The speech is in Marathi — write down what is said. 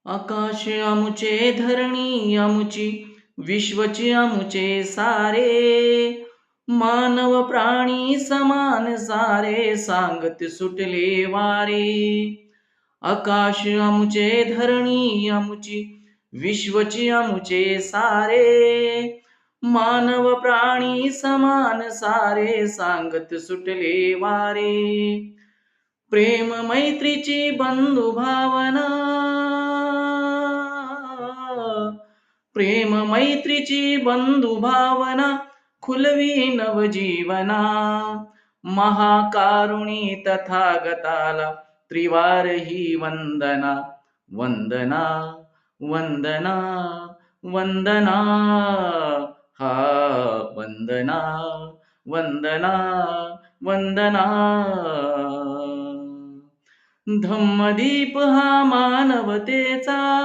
आकाश आमुचे धरणी आमुची विश्वची आमुचे सारे मानव प्राणी समान सारे सांगत सुटले वारे. आकाश आमुचे धरणी आमुची विश्वची आमुचे सारे मानव प्राणी समान सारे सांगत सुटले वारे. प्रेम मैत्रीची बंधु भावना प्रेम मैत्रीची बंधु भावना खुलवी नवजीवना. महाकारुणी तथागताला त्रिवार ही वंदना. वंदना वंदना वंदना हा वंदना वंदना वंदना. धम्मदीप हा मानवतेचा